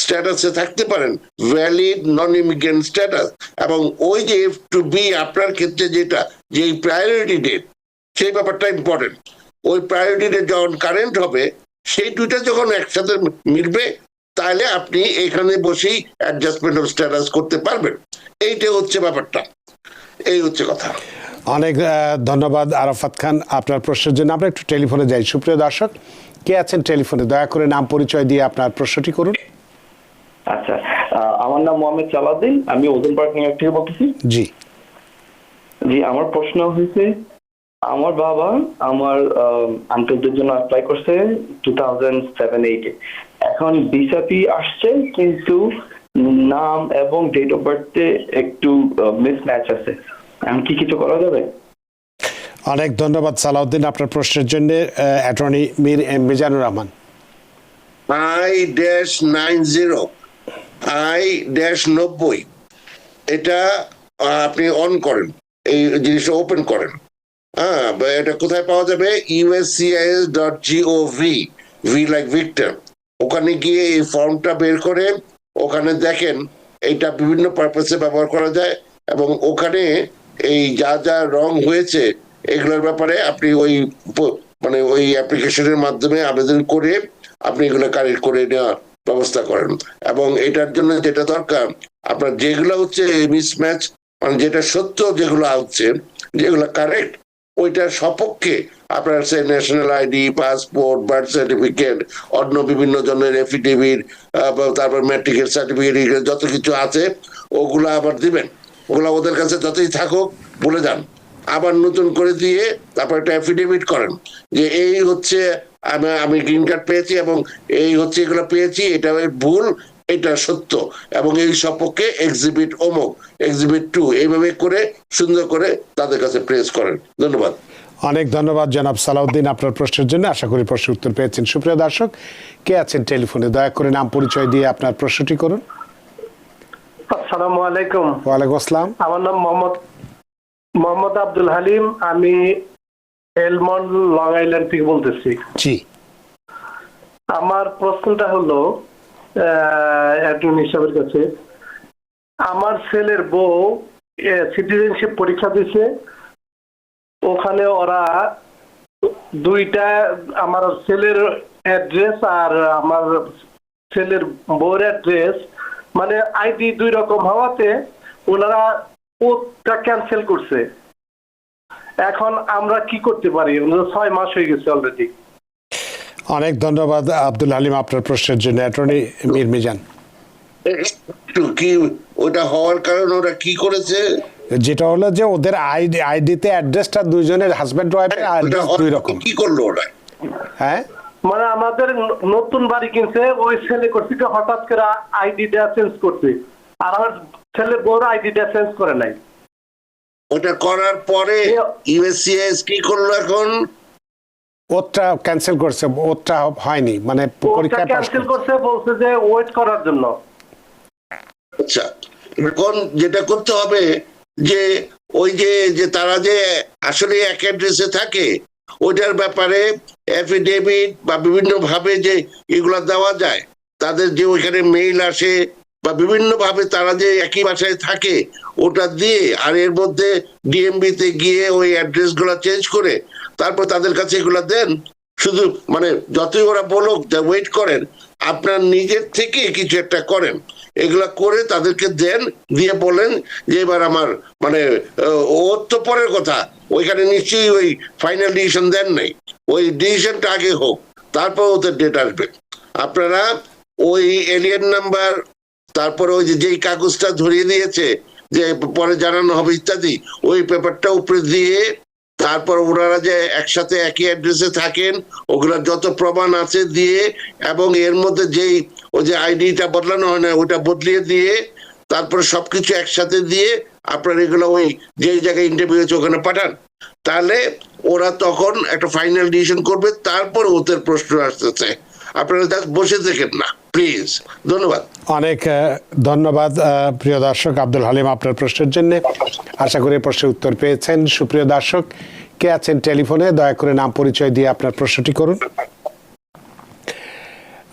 স্ট্যাটাসে থাকতে পারেন, ভ্যালিড নন ইমিগ্রেন্ট স্ট্যাটাস, এবং ওই যে F2B আপনার ক্ষেত্রে যেটা যে প্রায়োরিটি ডেট, সেই ব্যাপারটা ইম্পর্টেন্ট। ওই প্রায়োরিটি ডেট যখন কারেন্ট হবে, সেই দুইটা যখন একসাথে মিলবে, তাহলে আপনি এখানে বসেই অ্যাডজাস্টমেন্ট অফ স্ট্যাটাস করতে পারবেন। এইটা হচ্ছে ব্যাপারটা, এই হচ্ছে কথা। অনেক ধন্যবাদ আরাফাত খান আপনার প্রশ্নের জন্য। আমরা একটু টেলিফোনে যাই। সুপ্রিয় দর্শক, কে আছেন টেলিফোনে? দয়া করে নাম পরিচয় দিয়ে আপনার প্রশ্নটি করুন। আচ্ছা, আমার নাম মোহাম্মদ সালাউদ্দিন, আমি ওজন পার্ক নিউ ইয়র্ক থেকে বলতেছি। জি জি, আমার প্রশ্ন হয়েছে, আমার বাবা আমার আঙ্কেলদের জন্য অ্যাপ্লাই করছে 2007-8-এ। এখন ভিসাপি আসছে, কিন্তু নাম এবং ডেট অফ বার্থে একটু মিসম্যাচ আছে। এখন কি কিছু করা যাবে? অনেক ধন্যবাদ সালাউদ্দিন আপনার প্রশ্নের জন্য। Attorney Mizanur Rahman. I-90 I-90 এটা আপনি অন করেন, এই জিনিসটা ওপেন করেন। হ্যাঁ, এটা কোথায় পাওয়া যাবে? uscis.gov, V like Victor. ওখানে গিয়ে এই ফর্মটা বের করে ওখানে দেখেন এটা বিভিন্ন পারপাসে ব্যবহার করা যায়, এবং ওখানে এই যা যা রং হয়েছে এগুলোর ব্যাপারে আপনি ওই মানে ওই অ্যাপ্লিকেশনের মাধ্যমে আবেদন করে আপনি এগুলো কারেক্ট করে নেওয়ার ব্যবস্থা করেন। এবং এটার জন্য যেটা দরকার, আপনার যেগুলো হচ্ছে মিসম্যাচ, মানে যেটা সত্য যেগুলো হচ্ছে, যেগুলো কারেক্ট, ওইটার সপক্ষে আপনার সে national ID, passport, birth certificate, অন্য বিভিন্ন জনের এফিডেভিট, তারপর ম্যাট্রিকের সার্টিফিকেট, যত কিছু আছে ওগুলা আবার দিবেন। ওগুলা ওদের কাছে যতই থাকুক বলে যান, আবার নতুন করে দিয়ে তারপর একটা এফিডেভিট করেন যে এই হচ্ছে আমি গ্রিন কার্ড পেয়েছি এবং এই হচ্ছে এগুলো পেয়েছি, এটা ভুল, এটা সত্য, এবং এই সপক্ষে এক্সিবিট অমুক, এক্সিবিট 2, এইভাবে করে সুন্দর করে তাদের কাছে প্রেস করেন। ধন্যবাদ। অনেক ধন্যবাদ জনাব সালাউদ্দিন আপনার প্রশ্নের জন্য। আশা করি প্রশ্নের উত্তর পেয়েছেন। সুপ্রিয় দর্শক, কে আছেন টেলিফোনে? দয়া করে নাম পরিচয় দিয়ে আপনার প্রশ্নটি করুন। আসসালামু আলাইকুম। ওয়ালাইকুম আসসালাম। আমার নাম মোহাম্মদ আব্দুল হালিম, আমি এলমন্ড লং আইল্যান্ড থেকে বলতেছি। জি, আমার প্রশ্নটা হলো অ্যাটর্নি সাহেবের কাছে, আমার ছেলের বউ সিটিজেনশিপ পরীক্ষা দিছে, ওখানে ওরা দুইটা, আমার ছেলের অ্যাড্রেস আর আমার ছেলের বউর অ্যাড্রেস, মানে আইডি দুই রকম হওয়াতে ওনারা ওটা ক্যান্সেল করছে। এখন আমরা কি করতে পারি? 6 মাস হয়ে গেছে অলরেডি। অনেক ধন্যবাদ আব্দুল হালিম আপনার প্রশ্নের জন্য। অ্যাটর্নি মিজান। কি ওটা হওয়ার কারণ ওরা কি করেছে? যেটা হলো যে ওদের আইডিতে অ্যাড্রেসটা দুইজনের হাজব্যান্ড ওয়াইফের অ্যাড্রেস দুই রকম। কি করলো ওরা? হ্যাঁ, মানে আমাদের নতুন বাড়ি কিনছে, ওই ছেলে করছে কি হঠাৎ করে আইডিটা চেঞ্জ করছে, আর আমার ছেলে বড় আইডিটা চেঞ্জ করে নাই। ওটা করার পরে ইউএসসিএস কি করলো এখন? ওটা ক্যান্সেল করছে, ওটা হয়নি, মানে পরীক্ষা ক্যান্সেল করছে, বলছে যে ওয়েট করার জন্য। আচ্ছা, এখন যেটা করতে হবে যে ওই যে তারা যে আসলে এক অ্যাড্রেসে থাকে, ওইটার ব্যাপারে এফিডেভিট বা বিভিন্ন ভাবে যে এগুলা দেওয়া যায়, তাদের যে ওইখানে মেইল আসে বা বিভিন্ন ভাবে তারা যে একই বাসায় থাকে, ওটা দিয়ে আর এর মধ্যে ডিএমবি তে গিয়ে ওই অ্যাড্রেস গুলা চেঞ্জ করে তারপর তাদের কাছে এগুলা দেন। শুধু মানে যতই ওরা বলুক ওয়েট করেন, আপনার নিজের থেকে কিছু একটা করেন, এগুলা করে তাদেরকে দেন, দিয়ে বলেন যে এবার আমার মানে ওর তো পরের কথা, ওইখানে নিশ্চয়ই ওই ফাইনাল ডিসিশন দেন নাই, ওই ডিসিশনটা আগে হোক, তারপর ওদের ডেট আসবে। আপনারা ওই এলিয়েন নাম্বার, তারপরে ওই যেই কাগজটা ধরিয়ে দিয়েছে যে পরে জানানো হবে ইত্যাদি, ওই পেপারটা উপরে দিয়ে তারপর ওনারা যে একসাথে একই অ্যাড্রেসে থাকেন ওগুলার যত প্রমাণ আছে দিয়ে, এবং এর মধ্যে যেই ওই যে আইডিটা বদলানো হয় না ওইটা বদলিয়ে দিয়ে, তারপরে সবকিছু একসাথে দিয়ে আপনার এগুলো ওই যেই জায়গায় ইন্টারভিউ হয়েছে ওখানে পাঠান, তাহলে ওরা তখন একটা ফাইনাল ডিসিশন করবে। তারপর ওদের প্রশ্ন আসতেছে, আপনারা বসে দেখেন না প্লিজ। ধন্যবাদ। অনেক ধন্যবাদ প্রিয় দর্শক আব্দুল হালিম আপনার প্রশ্নের জন্য। আশা করি প্রশ্নের উত্তর পেয়েছেন। সুপ্রিয় দর্শক, কে আছেন টেলিফোনে? দয়া করে নাম পরিচয় দিয়ে আপনার প্রশ্নটি করুন।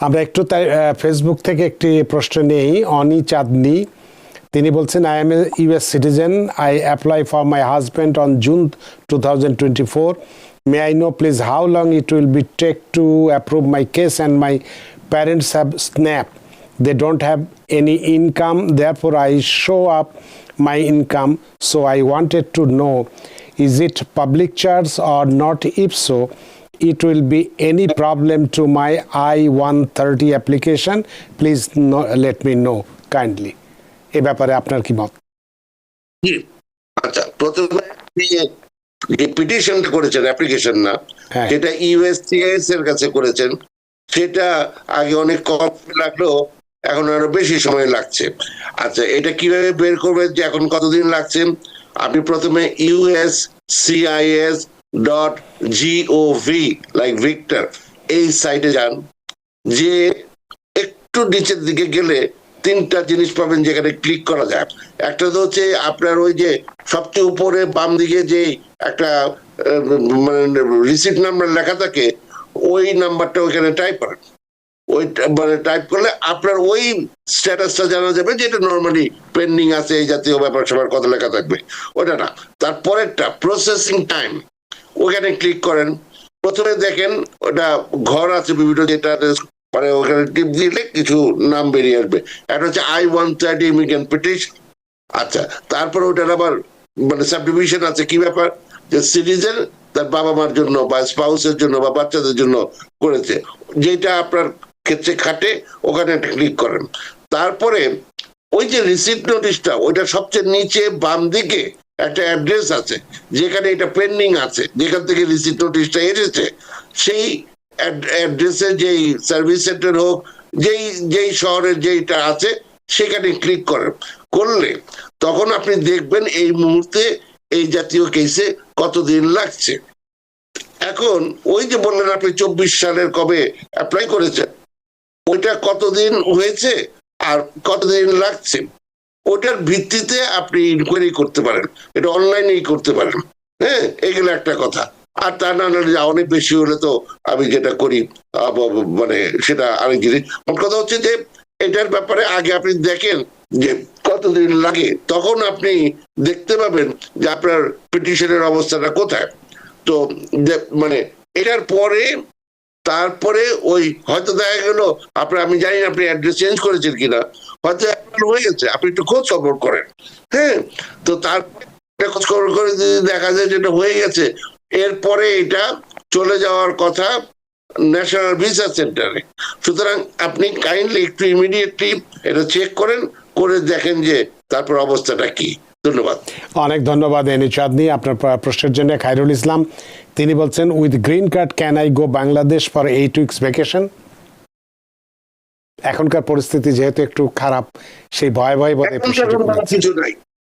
আমরা একটু তাই ফেসবুক থেকে একটি প্রশ্ন নেই। অনি চাঁদনি, তিনি বলছেন, I M a US citizen, I apply for my husband on June 2024. May I know please how long it will be take to approve my case, and my parents have SNAP. They don't have any income, therefore I show up my income. So I wanted to know, is it public charge or not? If so, it will be any problem to my I-130 application, please let me know kindly. এ ব্যাপারে আপনার কি মত? জি, আচ্ছা, প্রথমে আপনি যে পিটিশনটা করেছেন, application না, হ্যাঁ। সেটা ইউএসসিআইএস এর কাছে করেছেন, সেটা আগে অনেক কম লাগলেও এখন আরো বেশি সময় লাগছে। আচ্ছা, এটা কিভাবে বের করবেন যে এখন কতদিন লাগছে? আপনি প্রথমে uscis.gov লাইক ভিক্টর এই সাইটে যান, যে একটু নিচের দিকে গেলে তিনটা জিনিস পাবেন যেখানে ক্লিক করা যায়। একটা তো হচ্ছে আপনার ওই যে সবচেয়ে উপরে বাম দিকে যে একটা মানে রিসিপ্ট নাম্বার লেখা থাকে, ওই নাম্বারটা ওইখানে টাইপ করেন। ওই মানে টাইপ করলে আপনার ওই স্ট্যাটাসটা জানা যাবে, যেটা নর্মালি পেন্ডিং আছে, এই জাতীয় ব্যাপার সবার কথা লেখা থাকবে, ওটা না। তারপরেরটা প্রসেসিং টাইম, ওখানে ক্লিক করেন। প্রথমে দেখেন ওটা ঘর আছে বিভিন্ন, যেটা মানে ওখানে টিপ দিলে কিছু নাম বেরিয়ে আসবে। একটা হচ্ছে I-130 ইমিগ্রেন্ট পিটিশন। আচ্ছা, তারপর ওটার আবার মানে সাবডিভিশন আছে। কি ব্যাপার? যে সিটিজেন তার বাবা মার জন্য বা স্পাউসের জন্য বা বাচ্চাদের জন্য করেছে, যেটা আপনার ক্ষেত্রে খাটে, ওখানে ক্লিক করেন। তারপরে ওই যে রিসিপ্ট নোটিশটা, ওইটা সবচেয়ে নিচে বাম দিকে একটা অ্যাড্রেস আছে যেখানে এটা পেন্ডিং আছে, যেখান থেকে রিসিপ্ট নোটিশটা এসেছে, সেই অ্যাড্রেসে যেই সার্ভিস সেন্টার হোক, যেই শহরের যেইটা আছে, সেখানে ক্লিক করেন। করলে তখন আপনি দেখবেন এই মুহূর্তে এই জাতীয় কেসে কতদিন লাগছে। এখন ওই যে বললেন আপনি 24 সালের কবে অ্যাপ্লাই করেছেন, ওইটা কতদিন হয়েছে আর কতদিন লাগছে, ওটার ভিত্তিতে আপনি ইনকোয়ারি করতে পারেন। এটা অনলাইনেই করতে পারেন। হ্যাঁ, এগুলো একটা কথা। আর তা না হলে অনেক বেশি হলে তো আমি যেটা করি মানে সেটা আরেক জিনিস। আমার কথা হচ্ছে যে এটার ব্যাপারে আগে আপনি দেখেন যে কতদিন লাগে, তখন আপনি দেখতে পাবেন যে আপনার পিটিশনের অবস্থাটা কোথায়। তো মানে এটার পরে তারপরে ওই হয়তো দেখা গেল আপনার, আমি জানি না আপনি অ্যাড্রেস চেঞ্জ করেছেন কিনা, হয়তো হয়ে গেছে, আপনি একটু খোঁজ খবর করেন। হ্যাঁ, তো তারপরে খোঁজ খবর করে যদি দেখা যায় যেটা হয়ে গেছে, এরপরে এটা চলে যাওয়ার কথা ন্যাশনাল ভিসা সেন্টারে। সুতরাং আপনি কাইন্ডলি একটু ইমিডিয়েটলি এটা চেক করেন, করে দেখেন যে তারপর অবস্থাটা কি। ধন্যবাদ। অনেক ধন্যবাদ এনি চাঁদনি আপনার প্রশ্নের জন্য। খায়রুল ইসলাম তিনি বলছেন, with green card can I go Bangladesh for 8 weeks vacation? এখনকার পরিস্থিতি যেহেতু একটু খারাপ, সেই ভয়ে ভয়ে বোধহয় কিছু নাই,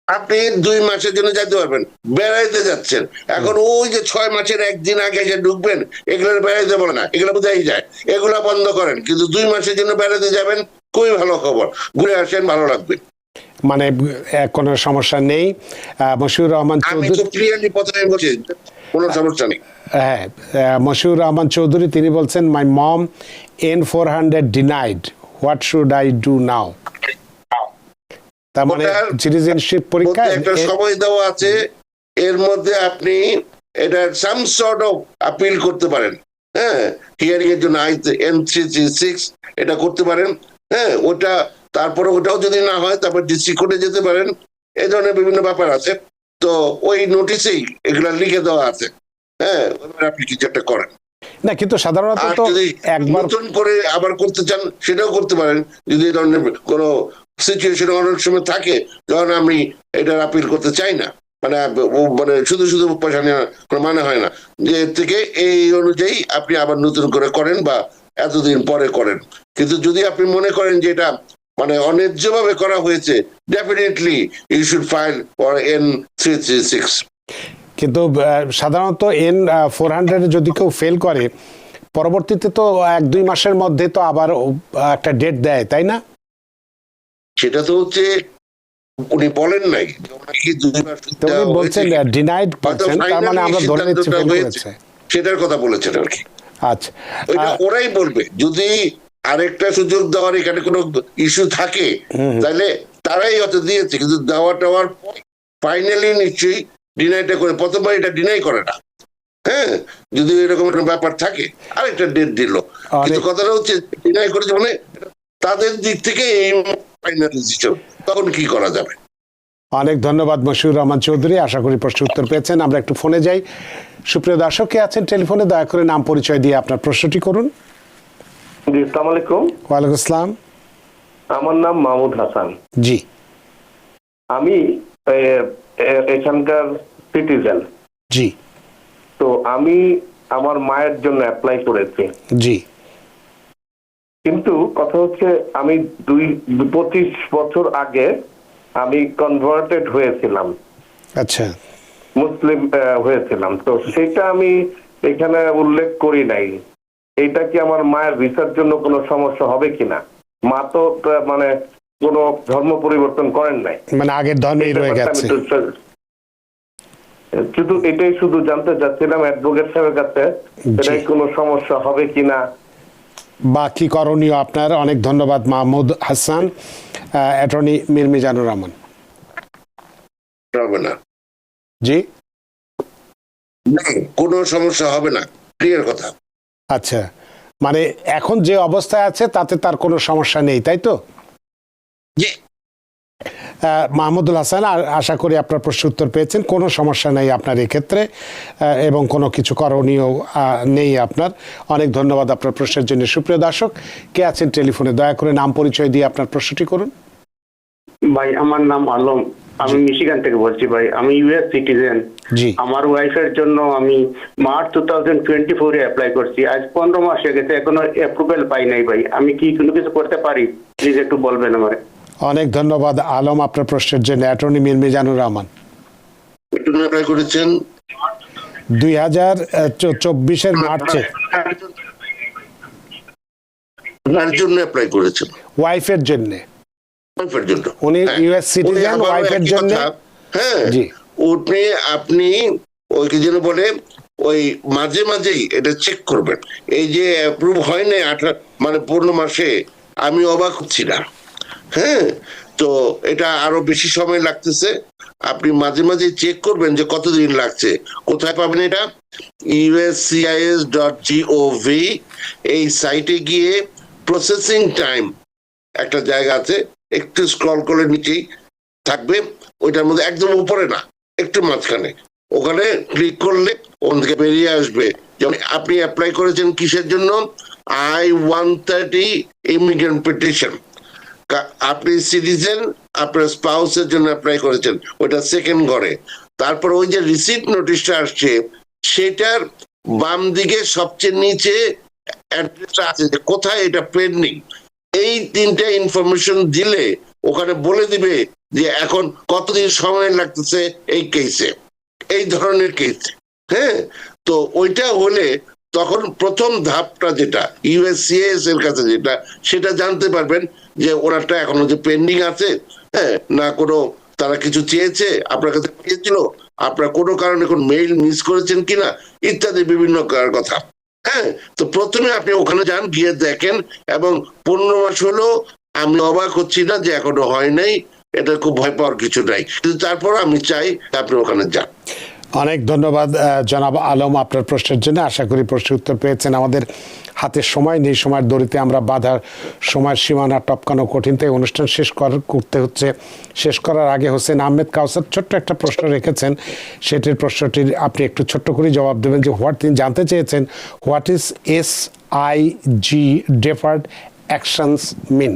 আপনি 2 মাসের জন্য যেতে পারবেন, বেড়াইতে যাচ্ছেন। এখন ওই যে 6 মাসের একদিন আগে যে ঢুকবেন, এগুলো বেড়াইতে বলে না, এগুলো বোঝাই যায়, এগুলা বন্ধ করেন। কিন্তু 2 মাসের জন্য বেড়াতে যাবেন, খুবই ভালো খবর, ঘুরে আসেন, ভালো লাগবে। মানে কোনো সমস্যা নেই। মশিউর রহমান আমি চৌধুরী, তো ক্লিয়ারলি প্রথমে বলছি কোনো সমস্যা নেই। হ্যাঁ, মশিউর রহমান চৌধুরী তিনি বলছেন, মাই মম N400 denied, what should I do now? তার মানে সিটিজেনশিপ পরীক্ষা একটা সময় দেওয়া আছে, এর মধ্যে আপনি এটা সাম সর্ট অফ আপিল করতে পারেন। হ্যাঁ, হিয়ারিং এর জন্য N336 এটা করতে পারেন। হ্যাঁ, ওটা তারপরে ওটাও যদি না হয়, তারপর ডিস্ট্রিক্ট কোর্টে যেতে পারেন। এই ধরনের বিভিন্ন ব্যাপার আছে। তো ওই নোটিশেই এগুলা লিখে দেওয়া আছে। হ্যাঁ, আপনি কিছু একটা করেন না, কিন্তু সাধারণত আর তো যদি একবার নতুন করে আবার করতে চান, সেটাও করতে পারেন। যদি এই ধরনের কোনো সিচুয়েশন অনেক সময় থাকে যখন আমি এটার আপিল করতে চাই না, মানে মানে শুধু শুধু পয়সা নেওয়া কোনো মানে হয় না, যে এর থেকে এই অনুযায়ী আপনি আবার নতুন করে করেন বা এতদিন পরে করেন। কিন্তু যদি আপনি মনে করেন যে এটা মানে অন্যায্যভাবে করা হয়েছে, definitely you should file for N336। কিন্তু সাধারণত N400 যদি কেউ ফেল করে, পরবর্তীতে তো 1-2 মাসের মধ্যে তো আবার একটা ডেট দেয়, তাই না? সেটা তো হচ্ছে উনি বলেন নাই, উনি বলছেন ডিনাইড বলছেন, তার মানে আমরা ধরে নিচ্ছি ফেল করেছে, সেটার কথা বলেছেন আর কি। আচ্ছা, ওইটা ওরাই বলবে। যদি আরেকটা সুযোগ দেওয়ার এখানে কোনো ইস্যু থাকে, তাহলে তারাই হয়তো দিয়েছে, কিন্তু দেওয়ার ফাইনালি নিশ্চয়ই ডিনাইটা করে, প্রথমবার এটা ডিনাই করে না। হ্যাঁ, যদি এরকম একটা ব্যাপার থাকে, আরেকটা ডেট দিল, কিন্তু কথাটা হচ্ছে ডিনাই করেছে মানে তাদের দিক থেকে এই ফাইনাল ডিসিশন, তখন কি করা যাবে? অনেক ধন্যবাদ মশিউর রহমান চৌধুরী, আশা করি প্রশ্ন উত্তর পেয়েছেন। আমরা একটু ফোনে যাই। সুপ্রিয় দর্শক কে আছেন টেলিফোনে, দয়া করে নাম পরিচয় দিয়ে আপনার প্রশ্নটি করুন। জি, আসসালামু আলাইকুম। ওয়ালাইকুম আসসালাম। আমার নাম মাহমুদ হাসান। জি আমি এখানকার সিটিজেন। জি তো আমি আমার মায়ের জন্য অ্যাপ্লাই করেছি, জি কিন্তু কথা হচ্ছে আমি 25 বছর আগে আমি কনভার্টেড হয়েছিলাম, আচ্ছা মুসলিম হয়েছিলাম। তো সেটা আমি এখানে উল্লেখ করি নাই। এইটা কি আমার মায়ের ভিসার জন্য কোনো সমস্যা হবে কিনা? মা তো মানে কোনো ধর্ম পরিবর্তন করেন নাই, মানে আগের ধর্মেই রয়ে গেছে। এটাই শুধু জানতে চাচ্ছিলাম অ্যাডভোকেট সাহেবের কাছে, এটাই কোনো সমস্যা হবে কিনা বা কি করণীয় আপনার। অনেক ধন্যবাদ মাহমুদ হাসান। অ্যাটর্নি মীর মিজানুর রহমান। হবে না, জি কোনো সমস্যা হবে না, ক্লিয়ার কথা। আচ্ছা, মানে এখন যে অবস্থায় আছে তাতে তার কোনো সমস্যা নেই, তাই তো? জি, মাহমুদুল হাসান, আশা করি আপনার প্রশ্ন উত্তর পেয়েছেন। কোনো সমস্যা নেই আপনার এক্ষেত্রে, এবং কোনো কিছু করণীয় নেই আপনার। অনেক ধন্যবাদ আপনার প্রশ্নের জন্য। সুপ্রিয় দর্শক কে আছেন টেলিফোনে, দয়া করে নাম পরিচয় দিয়ে আপনার প্রশ্নটি করুন। ভাই আমার নাম আলম, আমি মিশিগান থেকে বলছি ভাই। আমি ইউএস সিটিজেন। জি আমার ওয়াইফের জন্য আমি মার্চ 2024 অ্যাপ্লাই করছি। আজ 15 মাস হয়ে গেছে, এখনো অ্যাপ্রুভেল পাই নাই ভাই। আমি কি কোনো কিছু করতে পারি? প্লিজ একটু বলবেন আমারে। অনেক ধন্যবাদ আলম আপনার প্রশ্নের জন্য। অ্যাটর্নি মীর মিজানুর রহমান। অ্যাপ্লাই করেছেন 2024 মার্চে তার জন্য অ্যাপ্লাই করেছেন, ওয়াইফের জন্য। ওয়াইফের জন্য। উনি হ্যাঁ। ইউএস সিটিজেন, উনি আবারও ওয়াইফের একই জন্য। কথা, হ্যাঁ জি আপনি ওই কি যেন বলে ওই মাঝে মাঝেই এটা চেক করবেন। এই যে অ্যাপ্রুভ হয় না 15 মাসে, আমি অবাক হচ্ছি না। হ্যাঁ, তো এটা আরো বেশি সময় লাগতেছে। আপনি মাঝে মাঝে চেক করবেন যে কতদিন লাগছে। কোথায় পাবেন এটা? uscis.gov, এই সাইটে গিয়ে প্রসেসিং টাইম একটা জায়গা আছে, একটু স্ক্রল করে নিচেই থাকবে, ওইটার মধ্যে একদম উপরে না, একটু মাঝখানে, ওখানে ক্লিক করলে ওখান থেকে বেরিয়ে আসবে। যেমন আপনি অ্যাপ্লাই করেছেন কিসের জন্য? I-130 immigrant petition. আপনি সিটিজেন, আপনার স্পাউসের জন্য অ্যাপ্লাই করেছেন, ওইটা সেকেন্ড ঘরে। তারপর ওই যে রিসিট নোটিশটা আসছে, সেটার বাম দিকে সবচেয়ে নিচে অ্যাড্রেসটা আছে যে কোথায় এটা পেন্ডিং। এই তিনটা ইনফরমেশন দিলে ওখানে বলে দিবে যে এখন কতদিন সময় লাগতেছে এই কেসে, এই ধরনের কেসে। হ্যাঁ, তো ওইটা হলে তখন প্রথম ধাপটা যেটা ইউএসসিএস এর কাছে যেটা, সেটা জানতে পারবেন যে ওনারটা এখনো যে পেন্ডিং আছে, হ্যাঁ না কোনো তারা কিছু চেয়েছে আপনার কাছে, পেয়েছিল, আপনার কোনো কারণে কোন মেইল মিস করেছেন কিনা, ইত্যাদি বিভিন্ন কথা। হ্যাঁ, তো প্রথমে আপনি ওখানে যান, গিয়ে দেখেন, এবং 15 মাস হলো, আমি অবাক হচ্ছি না যে এখনো হয় নাই। এটা খুব ভয় পাওয়ার কিছু নাই, কিন্তু তারপর আমি চাই আপনি ওখানে যান। অনেক ধন্যবাদ জনাব আলম আপনার প্রশ্নের জন্য। আশা করি প্রশ্নের উত্তর পেয়েছেন। আমাদের হাতে সময় নেই, সময়ের দড়িতে আমরা বাধার সময়ের সীমানা টপকানো কঠিন, তাই অনুষ্ঠান করতে হচ্ছে। শেষ করার আগে হোসেন আহমেদ কাউসার ছোট্ট একটা প্রশ্ন রেখেছেন, সেটির প্রশ্নটির আপনি একটু ছোট্ট করে জবাব দেবেন যে তিনি জানতে চেয়েছেন what is SIG deferred actions mean,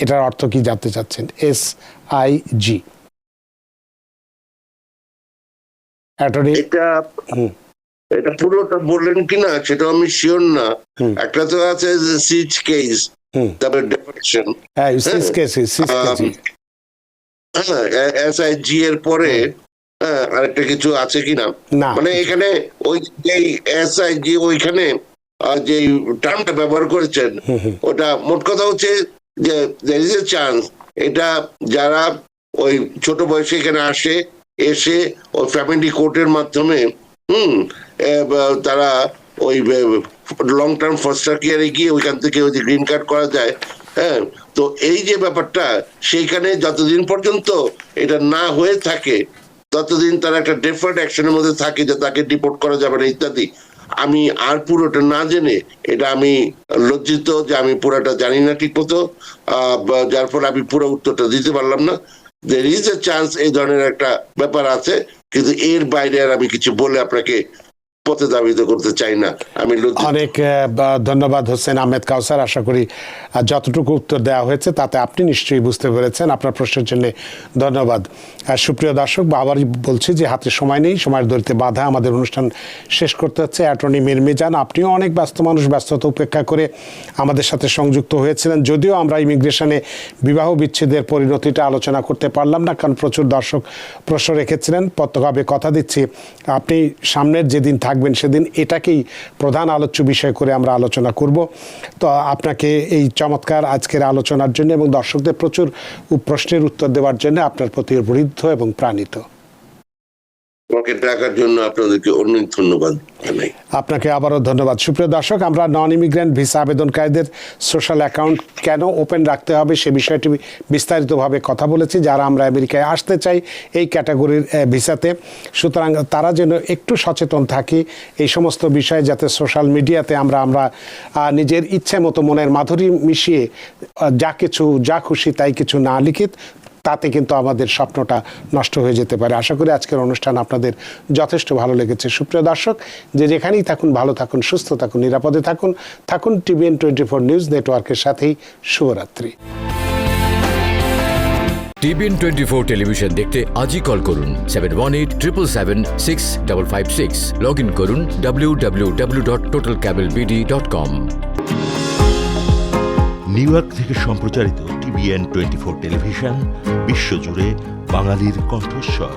এটার অর্থ কি জানতে চাচ্ছেন? SIG attorney. এটা পুরোটা বললেন কিনা সেটা আমি শিওর না। একটা তো আছে যে সিজ কেস, তারপরে ডেফারেশন, হ্যাঁ সিজ কেসি। SIG এর পরে আরেকটা কিছু আছে কিনা, না। মানে এখানে ওই যে SIG ওইখানে যে টার্মটা ব্যবহার করেছেন, ওটা মোট কথা হচ্ছে যে there is a chance এটা যারা ওই ছোট বয়সে এখানে এসে ওই ফ্যামিলি কোর্টের মাধ্যমে তারা ওই লং টার্ম ফস্টার কেয়ারে গিয়ে ওইখান থেকে ওই যে গ্রিন কার্ড করা যায়। হ্যাঁ, তো এই যে ব্যাপারটা, সেইখানে যতদিন পর্যন্ত এটা না হয়ে থাকে ততদিন তারা একটা ডেফার্ড অ্যাকশনের মধ্যে থাকে, যে তাকে ডিপোর্ট করা যাবে না ইত্যাদি। আমি আর পুরোটা না জেনে, এটা আমি লজ্জিত যে আমি পুরোটা জানি না ঠিক মতো, যার ফলে আমি পুরো উত্তরটা দিতে পারলাম না। দের ইজ এ চান্স এই ধরনের একটা ব্যাপার আছে, কিন্তু এর বাইরে আর আমি কিছু বলে আপনাকে পথে ধাবিত করতে চাই না। আমি অনেক ধন্যবাদ হোসেন আহমেদ কাউসার। আশা করি যতটুকু উত্তর দেওয়া হয়েছে তাতে আপনি নিশ্চয়ই বুঝতে পেরেছেন। আপনার প্রশ্নের জন্য ধন্যবাদ। সুপ্রিয় দর্শক, আবারই বলছি যে হাতে সময় নেই, সময়ের দড়িতে বাধা, আমাদের অনুষ্ঠান শেষ করতে হচ্ছে। অ্যাটর্নি মীর মিজান, আপনিও অনেক ব্যস্ত মানুষ, ব্যস্ততা উপেক্ষা করে আমাদের সাথে সংযুক্ত হয়েছিলেন। যদিও আমরা ইমিগ্রেশনে বিবাহ বিচ্ছেদের পরিণতিটা আলোচনা করতে পারলাম না, কারণ প্রচুর দর্শক প্রশ্ন রেখেছিলেন। প্রত্যক্ষভাবে কথা দিচ্ছি, আপনি সামনের যেদিন থাকবেন সেদিন এটাকেই প্রধান আলোচ্য বিষয় করে আমরা আলোচনা করব। তো আপনাকে এই চমৎকার আজকের আলোচনার জন্য এবং দর্শকদের প্রচুর প্রশ্নের উত্তর দেওয়ার জন্য আপনার প্রতি বৃদ্ধ এবং প্রাণিত। আমাকে ডাকার জন্য আপনাদেরকে অনেক ধন্যবাদ জানাই। আপনাকে আবারও ধন্যবাদ। সুপ্রিয় দর্শক, আমরা নন ইমিগ্রেন্ট ভিসা আবেদনকারীদের সোশ্যাল অ্যাকাউন্ট কেন ওপেন রাখতে হবে সে বিষয়টি বিস্তারিতভাবে কথা বলেছি। যারা আমরা আমেরিকায় আসতে চাই এই ক্যাটাগরির ভিসাতে, সুতরাং তারা যেন একটু সচেতন থাকি এই সমস্ত বিষয়ে, যাতে সোশ্যাল মিডিয়াতে আমরা নিজের ইচ্ছে মতো মনের মাধুরী মিশিয়ে যা খুশি তাই কিছু না লিখি, তাতে কিন্তু আমাদের স্বপ্নটা নষ্ট হয়ে যেতে পারে। আশা করি আজকের অনুষ্ঠান আপনাদের যথেষ্ট ভালো লেগেছে। সুপ্রিয় দর্শক, যে যেখানেই থাকুন ভালো থাকুন, সুস্থ থাকুন, নিরাপদে থাকুন TVN 24 নিউজ নেটওয়ার্কের সাথেই। শুভরাত্রি। TVN 24 টেলিভিশন দেখতে আজই কল করুন 7187776556। লগ ইন করুন www.totalcablebd.com। নিউ ইয়র্ক থেকে সম্প্রচারিত TVN 24 টেলিভিশন বিশ্বজুড়ে বাঙালির কণ্ঠস্বর।